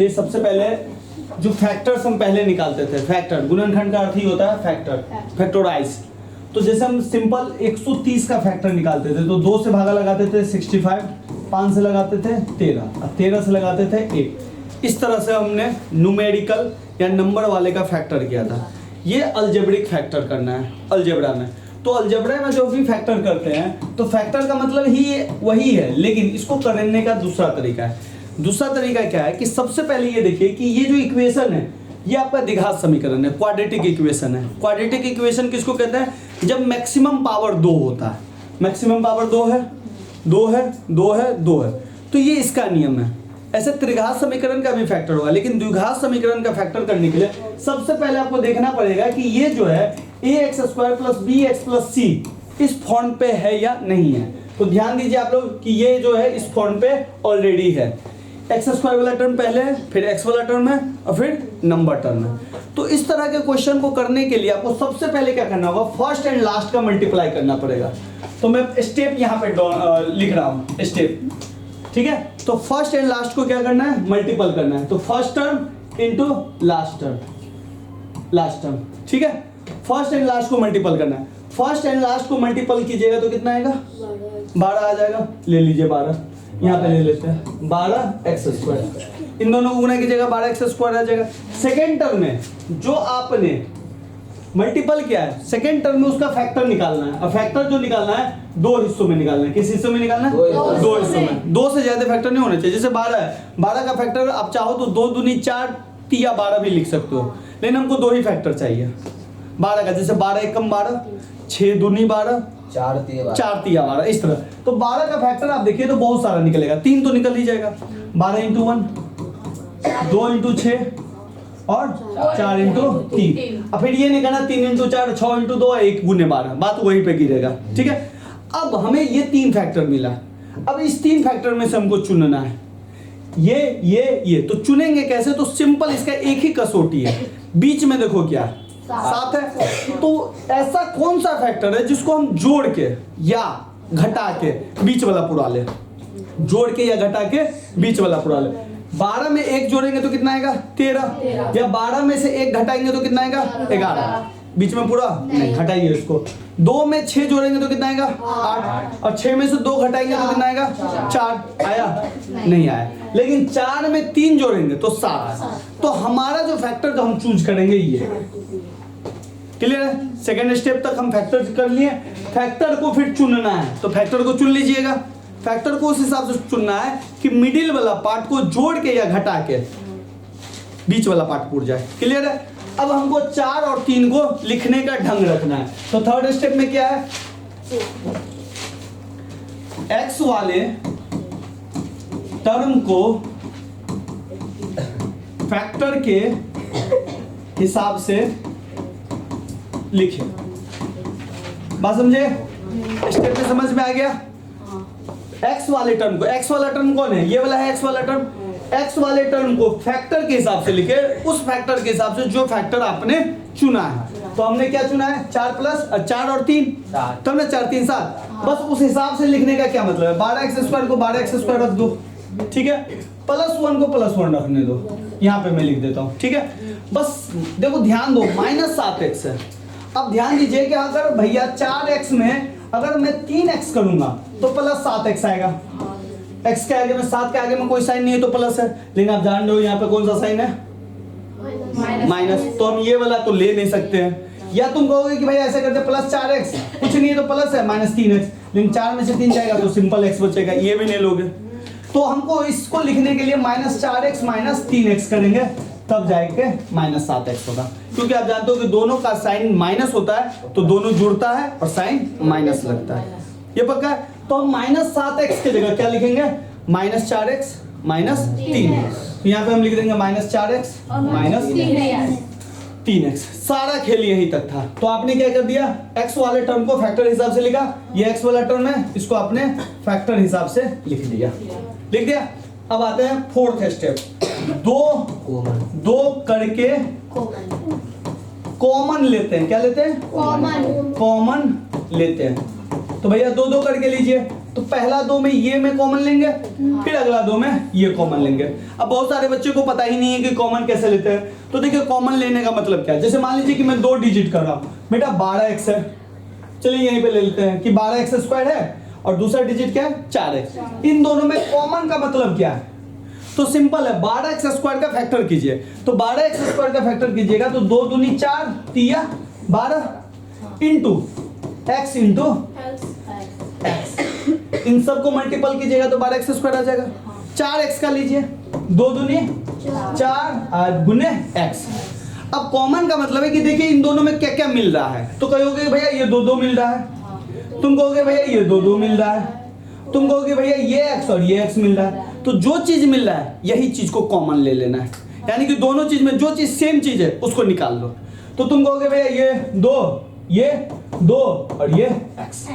ये सबसे पहले जो फैक्टर्स हम पहले निकालते थे, फैक्टर गुणनखंड का अर्थ ही होता है फैक्टर, फैक्टोराइज। तो जैसे हम सिंपल 130 का फैक्टर निकालते थे तो 2 से भागा लगाते थे 65, 5 से लगाते थे 13 और 13 से लगाते थे 1। इस तरह से हमने न्यूमेरिकल या नंबर वाले का फैक्टर किया था। ये अलजेब्रिक फैक्टर करना है अलजेब्रा में। तो अलजेब्रा में जो भी फैक्टर करते हैं तो फैक्टर का मतलब ही वही है, लेकिन इसको करने का दूसरा तरीका है। दूसरा तरीका क्या है कि सबसे पहले ये देखिए कि ये जो इक्वेशन है ये आपका द्विघात समीकरण है, क्वाड्रेटिक इक्वेशन है। क्वाड्रेटिक इक्वेशन किसको कहते हैं? जब मैक्सिमम पावर 2 होता है। मैक्सिमम पावर 2 है, 2 है, 2 है, 2 है, तो ये इसका नियम है। ऐसे त्रिघात समीकरण का भी फैक्टर होगा, लेकिन द्विघात समीकरण का फैक्टर करने के लिए सबसे पहले आपको देखना पड़ेगा कि ये जो है ax² + bx + c इस फॉर्म पे है या नहीं है। तो ध्यान दीजिए आप लोग कि ये जो है इस फॉर्म पे ऑलरेडी है। x² वाला टर्म पहले है, फिर x वाला टर्म है और फिर नंबर टर्म है। तो इस तरह के क्वेश्चन को करने के लिए आपको सबसे पहले क्या करना होगा? फर्स्ट एंड लास्ट का मल्टीप्लाई करना पड़ेगा। तो मैं स्टेप यहाँ पे लिख रहा हूँ स्टेप, ठीक है। तो फर्स्ट एंड लास्ट को क्या करना है? मल्टीपल करना है। तो first term into last term, ठीक है। फर्स्ट एंड लास्ट को मल्टीपल करना है। फर्स्ट एंड लास्ट को मल्टीपल कीजिएगा तो कितना आएगा? 12 आ जाएगा। ले लीजिए 12, यहाँ पे ले लेते हैं 12x²। इन दोनों को गुना कीजिएगा 12x² आ जाएगा। सेकेंड टर्म में जो आपने मल्टीपल किया है, सेकेंड टर्म में उसका फैक्टर निकालना है। और फैक्टर जो निकालना है 2 हिस्सों में निकालना है। किस हिस्सों में निकालना है? 2 हिस्सों में। 2 से ज्यादा फैक्टर नहीं होने चाहिए। जैसे 12 है, 12 का फैक्टर आप चाहो तो 2 दूनी 4 तिया 12 भी लिख सकते हो, लेकिन हमको 2 ही फैक्टर चाहिए 12 का। जैसे 12 एकम 12, 6 दूनी 12, 4 तिया 12, इस तरह। तो 12 का फैक्टर आप देखिए तो बहुत सारा निकलेगा। 3 तो निकल ही जाएगा। 12 × 1, 2 × 6 और 4 × 3। अब फिर ये निकलना 3 × 4, 6 × 2, 1 × 12। बात वहीं पे गिरेगा, ठीक है। अब हमें ये 3 फैक्टर मिला। अब इस 3 फैक्टर में से हमको चुनना है ये। तो चुनेंगे कैसे? तो सिंपल, इसका एक ही कसौटी है। बीच में देखो क्या है? 7 है। तो ऐसा कौन सा फैक्टर है जिसको हम जोड़ के या घटा के बीच वाला पुरा ले? जोड़ के या घटा के बीच वाला पुरा ले। 12 में 1 जोड़ेंगे तो कितना आएगा? 13। या 12 में से 1 घटाएंगे तो कितना आएगा? 11। बीच में पूरा नहीं, घटाइए इसको। 2 में 6 जोड़ेंगे तो कितना आएगा? 8। और 6 में से 2 घटाएंगे तो कितना आएगा? 4। आया? नहीं आया। लेकिन 4 में 3 जोड़ेंगे तो 7। तो हमारा जो फैक्टर जो हम चूज करेंगे ये क्लियर है। सेकेंड स्टेप तक हम फैक्टर कर लिए। फैक्टर को फिर चुनना है, तो फैक्टर को चुन लीजिएगा। फैक्टर को उस हिसाब से चुनना है कि मिडिल वाला पार्ट को जोड़ के या घटा के बीच वाला पार्ट पूर जाए। क्लियर है। अब हमको 4 और 3 को लिखने का ढंग रखना है। तो थर्ड स्टेप में क्या है? x वाले टर्म को फैक्टर के हिसाब से लिखे। बात समझे? स्टेप में समझ में आ गया? x वाले टर्म को, x वाला टर्म कौन है? ये वाला है x वाला टर्म। x वाले टर्म को फैक्टर के हिसाब से लिखे, उस फैक्टर के हिसाब से जो फैक्टर आपने चुना है। तो हमने क्या चुना है? 4 और 3, तो हमने 4 3 7। बस उस हिसाब से लिखने का क्या मतलब है? 12x² को 12x² रख दो, ठीक है। +1 को +1 रखने दो, यहाँ पे मैं लिख देता हूँ, ठीक है। बस देखो ध्यान दो, -7x है। अब ध्यान दीजिए कि अगर भैया 4x में अगर मैं 3x करूंगा तो +7x आएगा। x के आगे में 7 के आगे में कोई साइन नहीं है तो प्लस है, लेकिन आप जान रहे हो यहाँ पे कौन सा साइन है? माइनस। तो हम ये वाला तो ले नहीं सकते हैं। या तुम कहोगे कि भाई ऐसे करते +4x, कुछ नहीं है तो प्लस है -3x, लेकिन 4 में से 3 जाएगा तो सिंपल x बचेगा, ये भी नहीं लोगे। तो हमको इसको लिखने के लिए -4x -3x करेंगे, तब जाके -7x होगा। क्योंकि आप जानते हो कि दोनों का साइन माइनस होता है तो दोनों जुड़ता है और साइन माइनस लगता है, ये पक्का है। तो हम -7x की जगह क्या लिखेंगे? -4x -3x। यहाँ पे हम लिख देंगे -4x -3x। सारा खेल यही तक था। तो आपने क्या कर दिया? x वाले टर्म को फैक्टर हिसाब से लिखा। ये x वाला टर्म है, इसको आपने फैक्टर हिसाब से लिख दिया। अब आते हैं फोर्थ स्टेप। दो करके कॉमन लेते हैं। क्या लेते हैं? कॉमन लेते हैं। तो भैया 2 करके लीजिए। तो पहला दो में ये में कॉमन लेंगे, फिर अगला दो में ये कॉमन लेंगे। अब बहुत सारे बच्चों को पता ही नहीं है कि कॉमन कैसे लेते हैं। तो देखिए कॉमन लेने का मतलब क्या है। जैसे मान लीजिए कि मैं 2 डिजिट कर रहा हूँ, बेटा 12x है, चलिए यहीं पे ले लेते हैं कि 12x स्क्वायर है और दूसरा डिजिट क्या है 4x। इन दोनों में कॉमन का मतलब क्या है? तो सिंपल है, 12x स्क्वायर का फैक्टर कीजिए। तो 12x स्क्वायर का फैक्टर कीजिएगा तो 2 दूनी 4 तिया 12 इंटू x इंटू x, इन सबको मल्टीपल कीजिएगा तो 12x स्क्वायर आ जाएगा। 4x का लीजिए, 2 दूनी 4 गुने x। अब कॉमन का मतलब है कि देखिए इन दोनों में क्या क्या मिल रहा है। तो कहोगे भैया ये 2 2 मिल रहा है, तुम कहोगे भैया ये 2 2 मिल रहा है, तुम कहोगे भैया ये x और ये x मिल रहा है। तो जो चीज मिल रहा है यही चीज को कॉमन ले लेना है, यानी कि दोनों चीज में जो चीज सेम चीज है उसको निकाल लो। तो तुम कहोगे भैया ये 2 और ये x।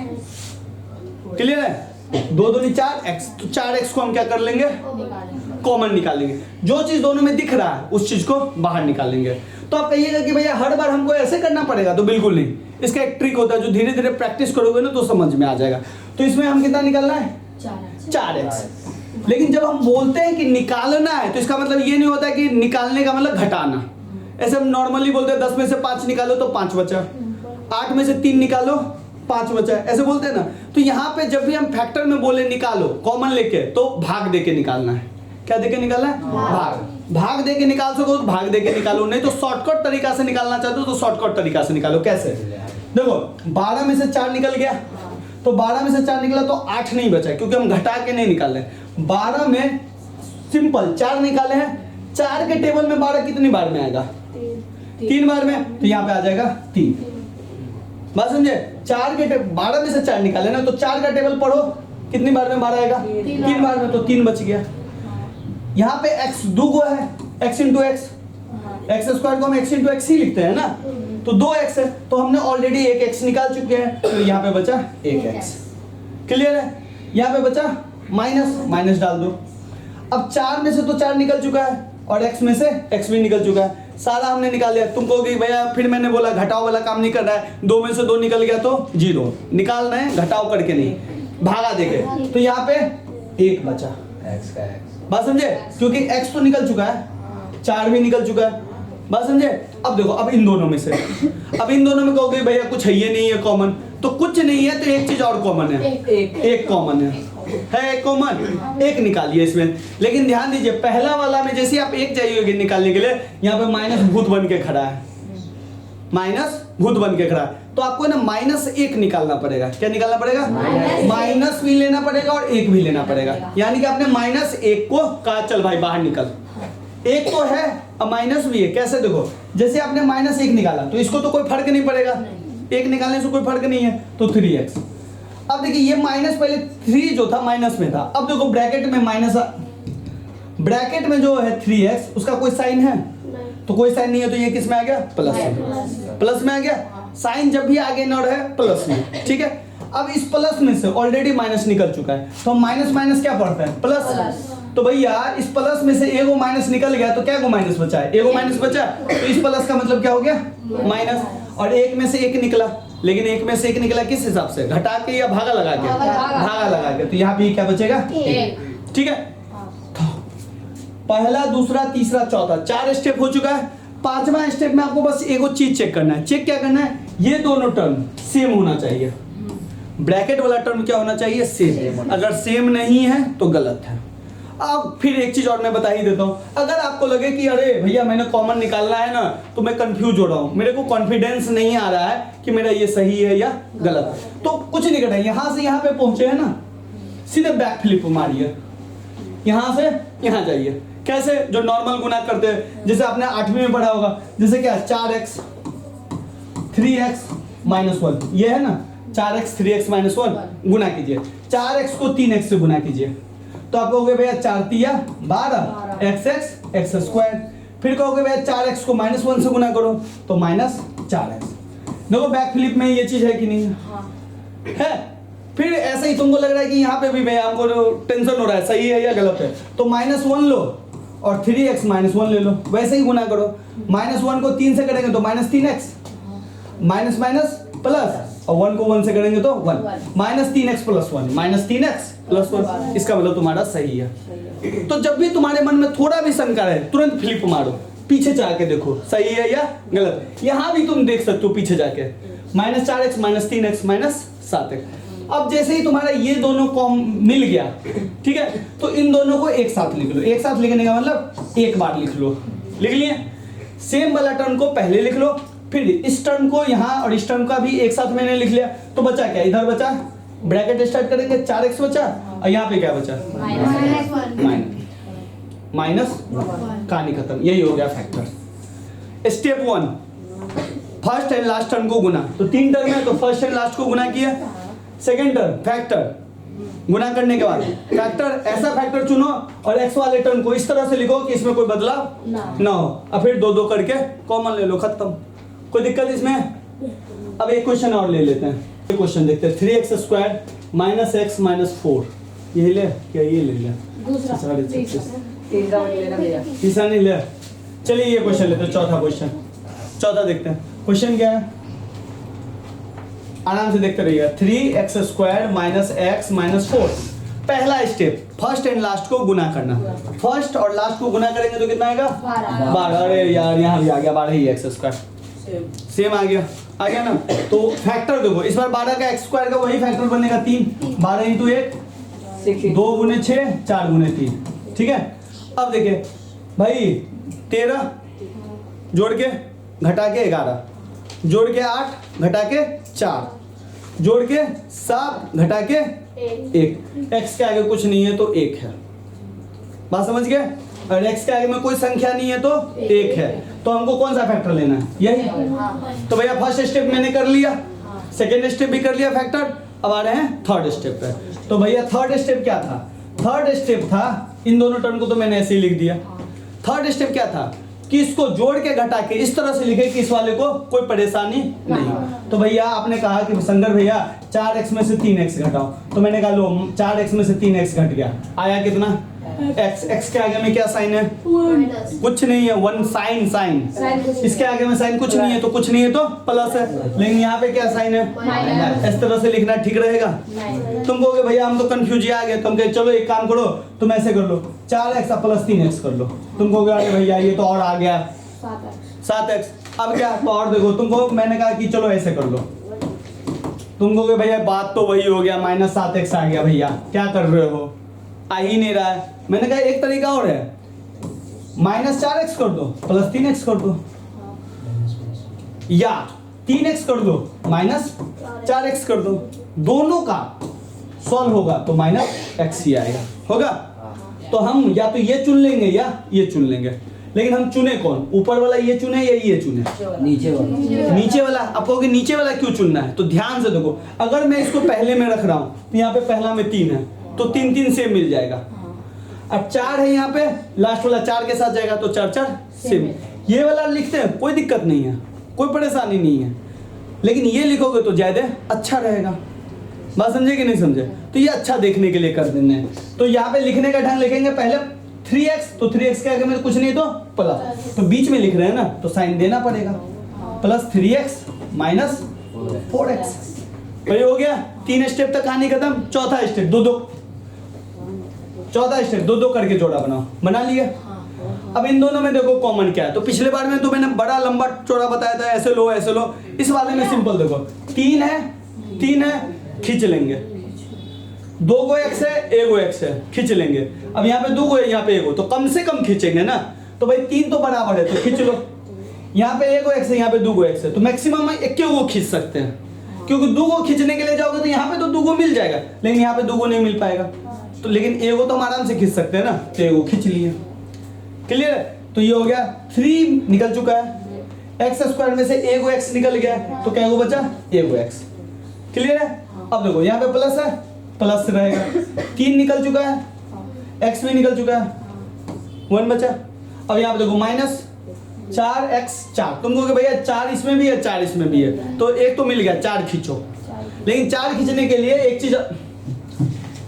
क्लियर है? 2 दूनी 4x, तो 4x को हम क्या कर लेंगे? कॉमन निकालेंगे। जो चीज दोनों में दिख रहा है उस चीज को बाहर निकालेंगे। तो आप कहिएगा कि भैया हर बार हमको ऐसे करना पड़ेगा, तो बिल्कुल नहीं। इसका एक ट्रिक होता है जो धीरे धीरे प्रैक्टिस करोगे ना तो समझ में आ जाएगा। तो इसमें हम कितना निकालना है? 4x। लेकिन जब हम बोलते हैं कि निकालना है तो इसका मतलब ये नहीं होता है कि निकालने का मतलब घटाना। ऐसे हम नॉर्मली बोलते हैं 10 में से 5 निकालो तो 5 बचा, 8 में से 3 निकालो 5 बचा, ऐसे बोलते हैं ना। तो यहाँ पे जब भी हम फैक्टर में बोले निकालो कॉमन लेके, तो भाग देके निकालना है। क्या देके निकालना है? भाग देके निकाल सको तो भाग देके निकालो, नहीं तो शॉर्टकट तरीका से निकालना चाहते हो तो शॉर्टकट तरीका से निकालो। कैसे? देखो 12 में से 4 निकल गया, तो 12 में से 4 निकला तो 8 नहीं बचा क्योंकि हम घटा के नहीं निकाले। 12 में सिंपल 4 निकाले हैं, 4 के टेबल में 12 कितनी बार में आएगा? 3 बार में, तो यहाँ पे आ जाएगा 3। बात समझे? 4 के 12 में से 4 निकाले ना, तो 4 का टेबल पढ़ो कितनी बार में 12 आएगा? 3 बार में, तो 3 बच गया। यहाँ पे x 2 गो है, x into x, x square को हम x इंटू एक्स ही लिखते हैं ना, तो 2x है, तो हमने ऑलरेडी 1x निकाल चुके हैं, तो यहाँ पे बचा 1x। क्लियर है? यहाँ पे बचा माइनस डाल दो। अब 4 में से तो 4 निकल चुका है और x में से x भी निकल चुका है, सारा हमने निकाल लिया। तुम कहोगे भैया फिर मैंने बोला घटाओ वाला काम नहीं कर रहा है, 2 में से 2 निकल गया तो 0 निकालना है, घटाओ करके नहीं, भागा देके। तो यहाँ पे 1 बचा, x का x। बात समझे? क्योंकि x तो निकल चुका है, 4 भी निकल चुका है। बात समझे? अब देखो, अब इन दोनों में से, अब इन दोनों में कहोगे भैया कुछ है ये नहीं है कॉमन, तो कुछ नहीं है तो एक चीज और कॉमन है, एक कॉमन है एक कॉमन, एक निकालिए इसमें। लेकिन ध्यान दीजिए पहला वाला में जैसे आप एक चाहिए निकालने के लिए, यहाँ पे माइनस भूत बन के खड़ा है, माइनस भूत बन के खड़ा है, तो आपको ना -1 निकालना पड़ेगा। क्या निकालना पड़ेगा? माइनस भी लेना पड़ेगा और 1 भी लेना पड़ेगा। यानी कि आपने -1 को कहा चल भाई बाहर निकल, 1 तो है और माइनस भी है। कैसे? देखो जैसे आपने -1 निकाला तो इसको तो कोई फर्क नहीं पड़ेगा, 1 निकालने से कोई फर्क नहीं है, तो 3x। अब देखिए ये माइनस, पहले 3 जो था माइनस में था, अब देखो ब्रैकेट में माइनस, ब्रैकेट में जो है 3x उसका कोई साइन है? तो कोई साइन नहीं है, तो ये किस में आ गया? प्लस में। प्लस में आ गया। साइन जब भी आगे न रहे प्लस में, ठीक है। अब इस प्लस में से ऑलरेडी माइनस निकल चुका है, तो माइनस माइनस क्या पड़ता है? प्लस। तो भैया इस प्लस में से एगो माइनस निकल गया तो क्या गो माइनस बचा है? एगो माइनस बचा, तो इस प्लस का मतलब क्या हो गया? माइनस। और 1 में से 1 निकला, लेकिन 1 में से 1 निकला किस हिसाब से? घटा के या भागा लगा के? भागा लगा के। तो यहाँ पे क्या बचेगा? 1। ठीक है, पहला, दूसरा, तीसरा, चौथा, 4 स्टेप हो चुका है। 5वां स्टेप में आपको बस एगो चीज चेक करना है। चेक क्या करना है? ये दोनों टर्म सेम होना चाहिए। ब्रैकेट वाला टर्म क्या होना चाहिए? सेम। अगर सेम नहीं है तो गलत है। अब फिर एक चीज और मैं बता ही देता हूँ, अगर आपको लगे कि अरे भैया मैंने कॉमन निकालना है ना तो मैं कंफ्यूज हो रहा हूँ, मेरे को कॉन्फिडेंस नहीं आ रहा है कि मेरा ये सही है या गलत, तो कुछ नहीं करना है। यहाँ से यहाँ पे पहुंचे है ना, सीधे बैक फ्लिप मारिए, यहाँ से यहाँ जाइए। कैसे? जो नॉर्मल गुना करते हैं, जैसे आपने 8वीं में पढ़ा होगा, जैसे क्या 4x 3x -1, ये है ना 4x 3x -1, गुना कीजिए। 4x को 3x से गुना कीजिए, तो आप कहोगे भैया 4 तिया 12 x स्क्वायर। फिर कहोगे भैया 4x को -1 से गुना करो तो -4x। देखो बैक फ्लिप में ये चीज है कि नहीं है? फिर ऐसे ही तुमको लग रहा है कि यहाँ पे भी भैया हमको टेंशन हो रहा है सही है या गलत है, तो -1 लो और 3x -1 ले लो, वैसे ही गुना करो। -1 को 3 से करेंगे तो -3x, माइनस माइनस प्लस, और 1 को 1 से करेंगे तो 1 -3x + 1 -3x + 1, इसका मतलब तुम्हारा सही है। तो जब भी तुम्हारे मन में थोड़ा भी शंका है तुरंत फ्लिप मारो, पीछे जाके देखो सही है या गलत। यहाँ भी तुम देख सकते हो पीछे जाके, -4x -3x -7x। अब जैसे ही तुम्हारा ये दोनों कॉम मिल गया, ठीक है, तो इन दोनों को एक साथ लिख लो। एक साथ लिखने का मतलब एक बार लिख लो, लिख लिए। सेम वाला टर्म को पहले लिख लो, फिर इस टर्म को यहाँ और इस टर्म का भी एक साथ मैंने लिख लिया। तो बचा क्या, इधर बचा, ब्रैकेट स्टार्ट करेंगे 4x बचा, और यहाँ पे क्या बचा, माइनस, कहानी खत्म। यही हो गया factor. Step 1, first and last term को गुना। तो 3 टर्म है तो फर्स्ट एंड लास्ट को गुना किया। सेकेंड टर्म फैक्टर, गुना करने के बाद फैक्टर, ऐसा फैक्टर चुनो और x वाले टर्म को इस तरह से लिखो कि इसमें कोई बदलाव ना हो। अब फिर 2 करके कॉमन ले लो, खत्म। कोई दिक्कत इसमें? अब एक क्वेश्चन और ले लेते हैं, एक क्वेश्चन देखते हैं। 3x² - x - 4, ये ले क्या, ये ले लिया, तीसरा नहीं ले। चलिए ये क्वेश्चन लेते हैं, चौथा क्वेश्चन। चौथा देखते हैं, क्वेश्चन क्या है, आराम से देखते रहिएगा। 3x² - x - 4, पहला स्टेप फर्स्ट एंड लास्ट को गुना करना। फर्स्ट और लास्ट को गुना करेंगे तो कितना आएगा, 12। अरे यार यहाँ भी आ गया 12 ही x², सेम आ गया ना। तो फैक्टर देखो, इस बार 12 का x² का वही फैक्टर बनेगा 3, 12 × 1 2 × 6 4 × 3, ठीक है। अब देखिए भाई 13 जोड़ के घटा के 11, जोड़ के 8 घटा के 4, जोड़ के 7 घटा के 1। x के आगे कुछ नहीं है तो 1 है, बात समझ गए। और x के आगे में कोई संख्या नहीं है तो 1 है। तो हमको कौन सा फैक्टर लेना है, यही। तो भैया फर्स्ट स्टेप मैंने कर लिया, सेकेंड स्टेप भी कर लिया फैक्टर। अब आ रहे हैं थर्ड स्टेप पे। तो भैया थर्ड स्टेप क्या था, थर्ड स्टेप था, इन दोनों टर्म को तो मैंने ऐसे ही लिख दिया। थर्ड स्टेप क्या था कि इसको जोड़ के घटा के इस तरह से लिखे कि इस वाले को कोई परेशानी नहीं। तो भैया आपने कहा कि शंकर भैया 4x में से 3x घटाओ, तो मैंने कहा लो 4x में से 3x घट गया, आया कितना x। x के आगे में क्या साइन है, कुछ नहीं है, 1 साइन। इसके आगे में साइन कुछ नहीं है, तो कुछ नहीं है तो प्लस है। लेकिन यहाँ पे क्या साइन है, इस तरह से लिखना ठीक रहेगा। तुम कहोगे भैया हम तो कंफ्यूज आ गए, तुम कहे चलो एक काम करो, तुम ऐसे कर लो 4x + 3x कर लो। तुम कहोगे अरे भैया ये तो और आ गया 7x। अब क्या, तो और देखो, तुमको मैंने कहा कि चलो ऐसे कर लो, तुम कहोगे भैया बात तो वही हो गया, -7x आ गया, भैया क्या कर रहे हो, आ ही नहीं रहा है। मैंने कहा एक तरीका और है, -4x कर दो +3x कर दो, या 3x कर दो -4x कर दो, दोनों का सॉल्व होगा तो -x ही आएगा, होगा। तो हम या तो ये चुन लेंगे या ये चुन लेंगे, लेकिन हम चुने कौन, ऊपर वाला ये चुने या ये चुने, नीचे वाला। आप कहोगे नीचे वाला क्यों चुनना है, तो ध्यान से देखो, अगर मैं इसको पहले में रख रहा हूं तो यहाँ पे पहला में 3 है तो 3 सेम मिल जाएगा। अब 4 है यहाँ पे, लास्ट वाला 4 के साथ जाएगा तो 4 सेम। ये वाला लिखते हैं कोई दिक्कत नहीं है, कोई परेशानी नहीं है, लेकिन ये लिखोगे तो ज्यादा अच्छा रहेगा। बात समझे कि नहीं समझे? तो ये अच्छा देखने के लिए कर देने हैं। तो यहाँ पे लिखने का ढंग लिखेंगे पहले 3x, तो 3x के आगे में कुछ नहीं तो प्लस, तो बीच में लिख रहे हैं ना तो साइन देना पड़ेगा, +3x - 4x। तो ये हो गया 3 स्टेप तक कहानी खत्म। चौथा स्टेप दो करके जोड़ा बनाओ, बना लिया। अब इन दोनों में देखो कॉमन क्या है, तो पिछले बार में तो मैंने बड़ा लंबा चौड़ा बताया था, ऐसे लो ऐसे लो। इस वाले में सिंपल देखो, 3 है खींच लेंगे, 2 को x है 1 को x है खींच लेंगे। अब यहाँ पे 2 को है, यहाँ पे 1 को, तो कम से कम खींचेंगे ना। तो भाई 3 तो बराबर है तो खींच लो, यहाँ पे 1 को x है यहाँ पे 2 को x है, तो मैक्सिमम 1 को खींच सकते हैं, क्योंकि 2 को खींचने के लिए जाओगे तो यहाँ पे तो 2 को मिल जाएगा, लेकिन यहाँ पे 2 को नहीं मिल पाएगा। तो लेकिन 1 को तो हम आराम से खींच सकते हैं ना, तो 1 को खींच लिए, क्लियर। तो ये हो गया 3 निकल चुका है, x² में से 1 को x निकल गया, तो क्या को बचा 1 को x, क्लियर है। अब देखो यहाँ पे प्लस है, प्लस रहेगा, 3 निकल चुका है, x भी निकल चुका है, 1 बचा। अब यहाँ पे देखो -4x4, तुम कहोगे भैया 4 इसमें भी है 4 इसमें भी है, तो एक तो मिल गया, 4 खींचो। लेकिन 4 खींचने के लिए एक चीज,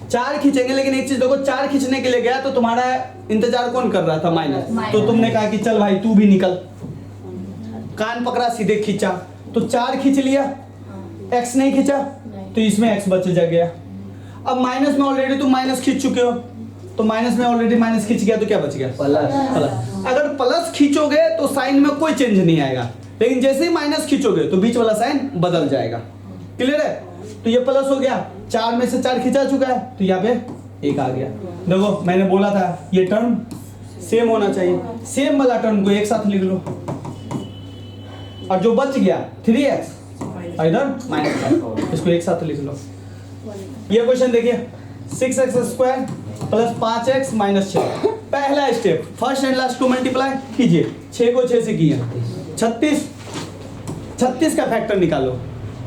4 खींचेंगे, लेकिन एक चीज देखो, 4 खींचने के लिए गया तो तुम्हारा इंतजार कौन कर रहा था, माइनस। तो तुमने कहा कि चल भाई तू भी निकल, कान पकड़ा सीधे खींचा, तो 4 खींच लिया, एक्स नहीं खींचा तो इसमें एक्स बच जा गया। अब माइनस में ऑलरेडी तुम माइनस खींच चुके हो, तो माइनस में ऑलरेडी माइनस खींच गया तो क्या बच गया? प्लस। अगर प्लस खींचोगे तो साइन में कोई चेंज नहीं आएगा, लेकिन जैसे ही माइनस खींचोगे तो बीच वाला साइन बदल जाएगा। क्लियर है? तो ये प्लस हो गया, 4 में से 4 खींचा चुका है तो यहाँ पे 1 आ गया। देखो मैंने बोला था ये टर्म सेम होना चाहिए, सेम वाला टर्म को एक साथ लिख लो, और जो बच गया 3x और इधर -5 इसको एक साथ लिख लो। ये क्वेश्चन देखिए 6x² प्लस 5x माइनस 6। पहला स्टेप फर्स्ट एंड लास्ट को मल्टीप्लाई कीजिए, 6 को 6 से किया 36 का फैक्टर निकालो।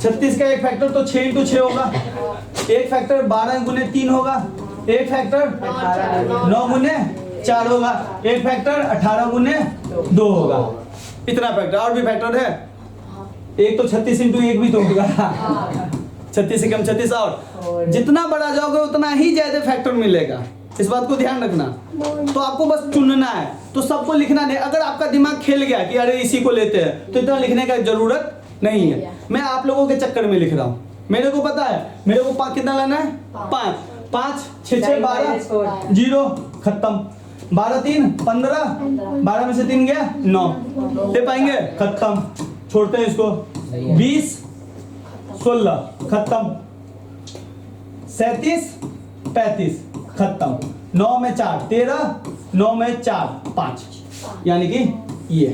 36 का एक फैक्टर तो 6 × 6 होगा, एक फैक्टर 12 × 3 होगा, एक फैक्टर 9 × 4 होगा, एक फैक्टर 18 × 2 होगा। इतना फैक्टर, और भी फैक्टर है, एक तो 36 × 1 भी तो होगा 36 से कम 36, और जितना बड़ा जाओगे उतना ही ज्यादा फैक्टर मिलेगा, इस बात को ध्यान रखना। तो आपको बस चुनना है, तो सबको लिखना नहीं। अगर आपका दिमाग खेल गया कि अरे इसी को लेते हैं तो इतना लिखने का जरूरत नहीं है। मैं आप लोगों के चक्कर में लिख रहा हूँ, मेरे को पता है मेरे को कितना लाना है, 5 6 6 12 0 खत्म, 12 3 15, 12 में से 3 गया 9, ले पाएंगे खत्म, छोड़ते हैं इसको, 20 16 खत्म, 37 35 खत्म, 9 में 4 13, 9 में 4 5, यानी कि ये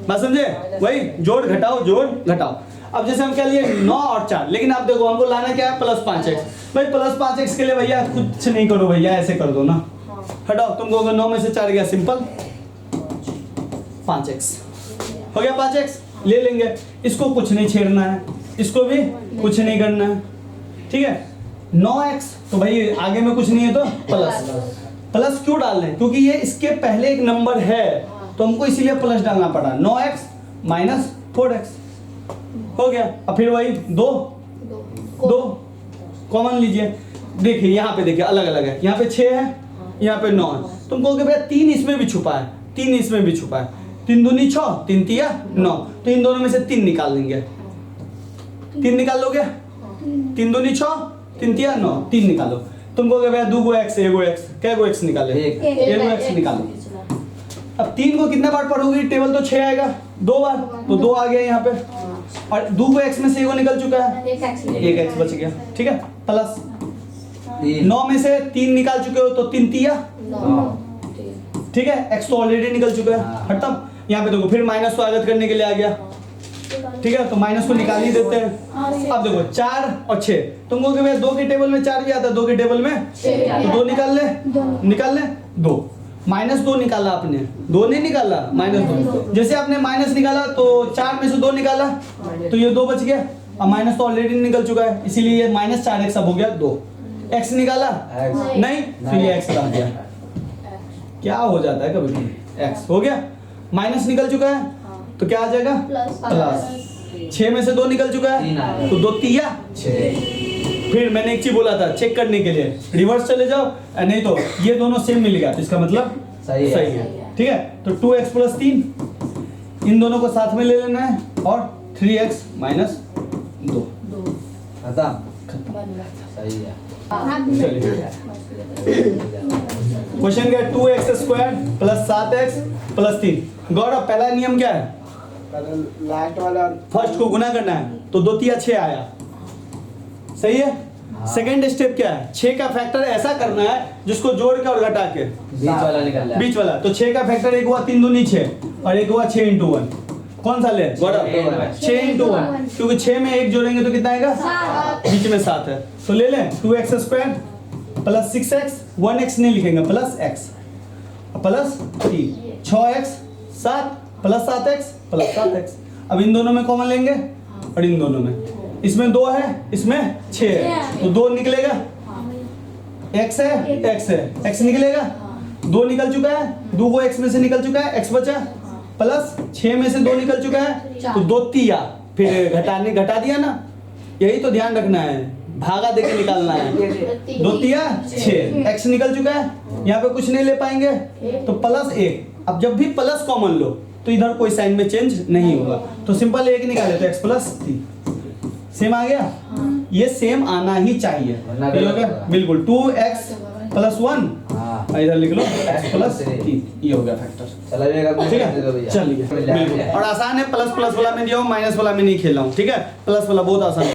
बात समझे? वही जोड़ घटाओ जोड़ घटाओ। अब जैसे हम क्या लिए 9 और 4, लेकिन आप देखो हमको लाना क्या है, +5x। भाई +5x के लिए भैया कुछ नहीं करो भैया, ऐसे कर दो ना, हटाओ। तुम कहोगे 9 में से 4 गया, सिंपल 5x हो गया, 5x ले लेंगे। इसको कुछ नहीं छेड़ना है, इसको भी कुछ नहीं करना है, ठीक है। 9x तो भाई आगे में कुछ नहीं है तो प्लस क्यों डाल रहे हैं? क्योंकि ये इसके पहले एक नंबर है तो हमको इसीलिए प्लस डालना पड़ा। 9x माइनस 4x हो गया। अब फिर वही 2 कॉमन लीजिए, देखिए यहाँ पे देखिए अलग अलग है, यहाँ पे 6 है, यहाँ पे 9 है। तुम कहोगे भैया 3 इसमें भी छुपा है, 3 इसमें भी छुपा है, 3 दूनी 6 3 तिया 9, तो इन दोनों में से 3 निकाल लेंगे। 3 निकाल लोगे, 3 दूनी 6 3 तिया 9, 3 निकालो। तुम कहोगे भैया 2 x 1 x, क्या x निकाले? 1 x निकालो। अब 3 को कितने बार पढ़ोगे? टेबल तो 6 आएगा, 2 बार, तो 2 आ गया यहाँ पे, और 2 को x में से 1 निकल चुका है, 1 x बच गया, ठीक है। प्लस 9 में से 3 निकाल चुके हो तो 3 तिया 9, ठीक है। x तो ऑलरेडी निकल चुका है, खत्म। यहाँ पे देखो फिर माइनस स्वागत करने के लिए आ गया, ठीक है, तो माइनस को निकाल ही देते हैं। अब देखो 4 और 6, तुम कहोगे भैया 2 के टेबल में 4 भी आता है, 2 के टेबल में तो 2 निकाल ले 2, -2 निकाला आपने, 2 नहीं निकाला, -2। जैसे आपने माइनस निकाला तो 4 में से 2 निकाला तो ये 2 बच गया, अब माइनस तो ऑलरेडी निकल चुका है, इसीलिए ये -4x अब हो गया 2। x निकाला नहीं, फिर ये x रह गया, क्या हो जाता है कभी कभी, x हो गया, माइनस निकल चुका है तो क्या आ जाएगा प्लस। 6 में से 2 निकल चुका है तो 2 तिया 6। फिर मैंने एक चीज बोला था चेक करने के लिए, रिवर्स चले जाओ, नहीं तो ये दोनों सेम मिल गया तो इसका मतलब सही है, ठीक है। तो 2x + 3 इन दोनों को साथ में ले लेना है, और 3x - 2 सही है। चलिए क्वेश्चन क्या है, 2x² + 7x + 3। गौरव पहला नियम क्या है? लास्ट वाला फर्स्ट को गुना करना है, तो 2 तिया 6 आया, सही है। सेकेंड स्टेप क्या है, 6 का फैक्टर ऐसा करना है जिसको जोड़ के और घटा के बीच वाला निकालना है। बीच वाला, तो 6 का फैक्टर एक हुआ 3 दूनी 6 और एक हुआ 6 × 1, कौन सा ले? 6 × 1, क्योंकि 6 में 1 जोड़ेंगे तो कितना आएगा, बीच में 7 है, तो ले लें 2x² + 6x, 1x नहीं लिखेंगे, +x +3, 6x 7 + 7x + 7x। अब इन दोनों में कॉमन लेंगे और इन दोनों में, इसमें 2 है इसमें 6 है, तो 2 निकलेगा, x है x निकलेगा, 2 निकल चुका है, 2 को x में से निकल चुका है, x बचा, प्लस 6 में से 2 निकल चुका है तो 2 तिया, फिर घटा दिया ना, यही तो ध्यान रखना है, भागा देके निकालना है। 2 तिया 6, x निकल चुका है, यहाँ पे कुछ नहीं ले पाएंगे तो +1। अब जब भी प्लस कॉमन लो तो इधर कोई साइन में चेंज नहीं होगा, तो सिंपल 1 निकाले तो x + 3, सेम आ गया, ये सेम आना ही चाहिए। वरना ये हो गया गलत होगा। बिल्कुल 2x प्लस 1, हाँ इधर लिख लो x X प्लस plus 3, ये हो गया फैक्टर। चला जाएगा ठीक है चलिए बिल्कुल, और आसान है, प्लस प्लस वाला में दिया हूँ, माइनस वाला में नहीं खेला हूँ, ठीक है, प्लस वाला बहुत आसान है।